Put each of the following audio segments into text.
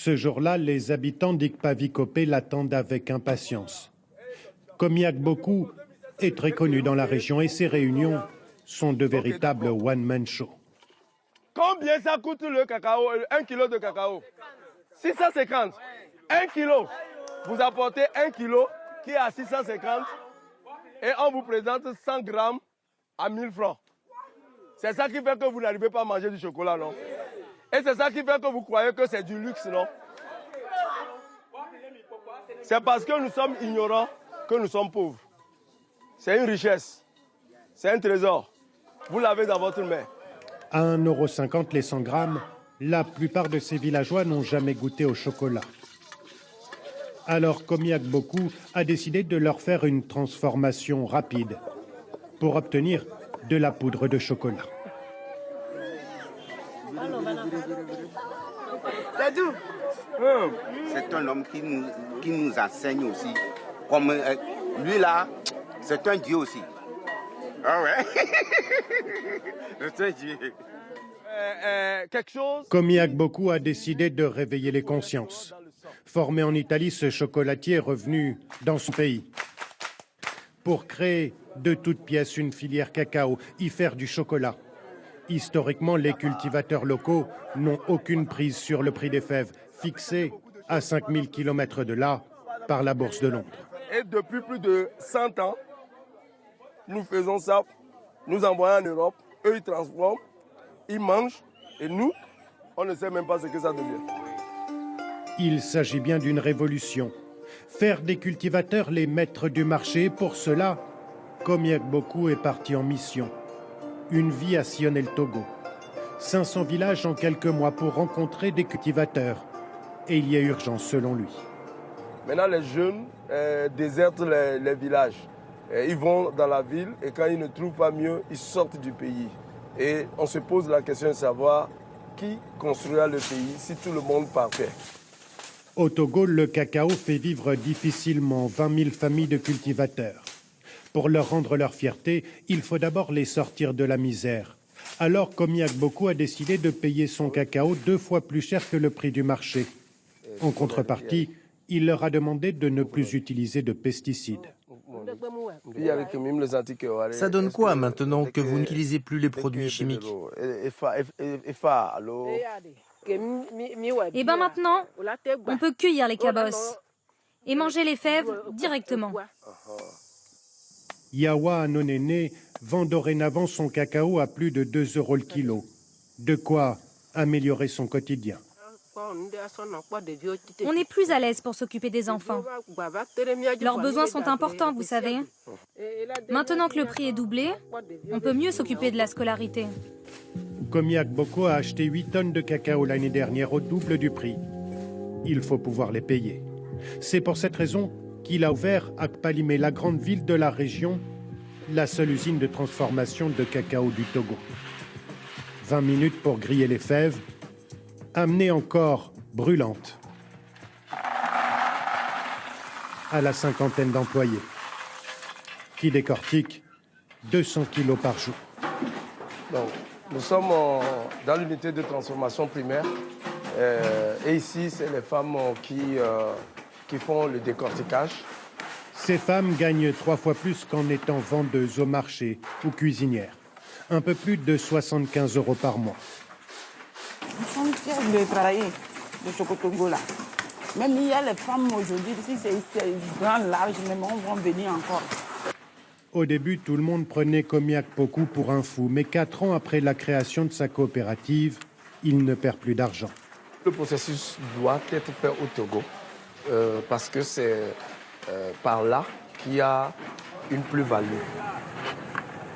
Ce jour-là, les habitants d'Ikpavikopé l'attendent avec impatience. Komiak Boku est très connu dans la région et ses réunions sont de véritables one-man show. Combien ça coûte le cacao, 1 kilo de cacao? 650. 1 kilo. Vous apportez 1 kilo qui est à 650 et on vous présente 100 grammes à 1000 francs. C'est ça qui fait que vous n'arrivez pas à manger du chocolat, non? Et c'est ça qui fait que vous croyez que c'est du luxe, non? C'est parce que nous sommes ignorants que nous sommes pauvres. C'est une richesse. C'est un trésor. Vous l'avez dans votre main. À 1,50 € les 100 grammes, la plupart de ces villageois n'ont jamais goûté au chocolat. Alors Komiak Boku a décidé de leur faire une transformation rapide pour obtenir de la poudre de chocolat. C'est un homme qui nous enseigne aussi. Comme lui là, c'est un dieu aussi. Ah ouais. C'est un dieu. Quelque chose. Komiak Boku a décidé de réveiller les consciences. Formé en Italie, ce chocolatier est revenu dans son pays pour créer de toutes pièces une filière cacao, y faire du chocolat. Historiquement, les cultivateurs locaux n'ont aucune prise sur le prix des fèves, fixé à 5000 km de là par la Bourse de Londres. Et depuis plus de 100 ans, nous faisons ça, nous envoyons en Europe, eux ils transforment, ils mangent, et nous, on ne sait même pas ce que ça devient. Il s'agit bien d'une révolution. Faire des cultivateurs les maîtres du marché, pour cela, Komiak Boku est parti en mission. Une vie a sillonné le Togo. 500 villages en quelques mois pour rencontrer des cultivateurs. Et il y a urgence selon lui. Maintenant, les jeunes désertent les villages. Ils vont dans la ville et quand ils ne trouvent pas mieux, ils sortent du pays. Et on se pose la question de savoir qui construira le pays si tout le monde partait. Au Togo, le cacao fait vivre difficilement 20 000 familles de cultivateurs. Pour leur rendre leur fierté, il faut d'abord les sortir de la misère. Alors, Komiak Boku a décidé de payer son cacao 2 fois plus cher que le prix du marché. En contrepartie, il leur a demandé de ne plus utiliser de pesticides. Ça donne quoi maintenant que vous n'utilisez plus les produits chimiques? Et bien maintenant, on peut cueillir les cabosses et manger les fèves directement. Yawa Anonene vend dorénavant son cacao à plus de 2 € le kilo. De quoi améliorer son quotidien. On est plus à l'aise pour s'occuper des enfants. Leurs besoins sont importants, vous savez. Maintenant que le prix est doublé, on peut mieux s'occuper de la scolarité. Komiak Boku a acheté 8 tonnes de cacao l'année dernière au double du prix. Il faut pouvoir les payer. C'est pour cette raison qu'il a ouvert à Kpalimé, la grande ville de la région, la seule usine de transformation de cacao du Togo. 20 minutes pour griller les fèves, amenées encore brûlantes à la cinquantaine d'employés qui décortiquent 200 kilos par jour. Donc, nous sommes dans l'unité de transformation primaire et ici, c'est les femmes qui font le décortiquage. Ces femmes gagnent 3 fois plus qu'en étant vendeuses au marché ou cuisinières. Un peu plus de 75 € par mois. Nous sommes fiers de travailler de Chocotongo là. Même il y a les femmes aujourd'hui, si c'est grand large, même on va venir encore. Au début, tout le monde prenait Komiak Boku pour un fou, mais 4 ans après la création de sa coopérative, il ne perd plus d'argent. Le processus doit être fait au Togo parce que c'est par là qu'il y a une plus-value.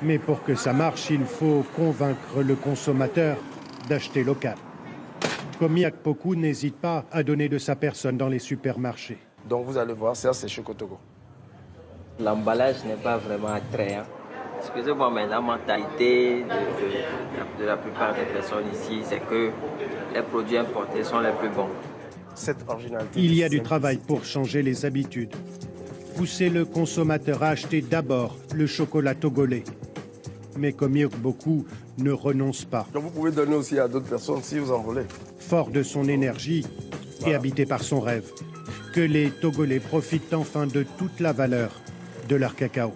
Mais pour que ça marche, il faut convaincre le consommateur d'acheter local. Komiak Boku n'hésite pas à donner de sa personne dans les supermarchés. Donc vous allez voir, ça c'est Chocotogo. L'emballage n'est pas vraiment attrayant. Excusez-moi, mais la mentalité de la plupart des personnes ici, c'est que les produits importés sont les plus bons. Cette originalité. Il y a du travail pour changer les habitudes. Pousser le consommateur à acheter d'abord le chocolat togolais. Mais Komiak Boku ne renonce pas. Donc vous pouvez donner aussi à d'autres personnes si vous en voulez. Fort de son énergie, et habité par son rêve. Que les Togolais profitent enfin de toute la valeur de leur cacao.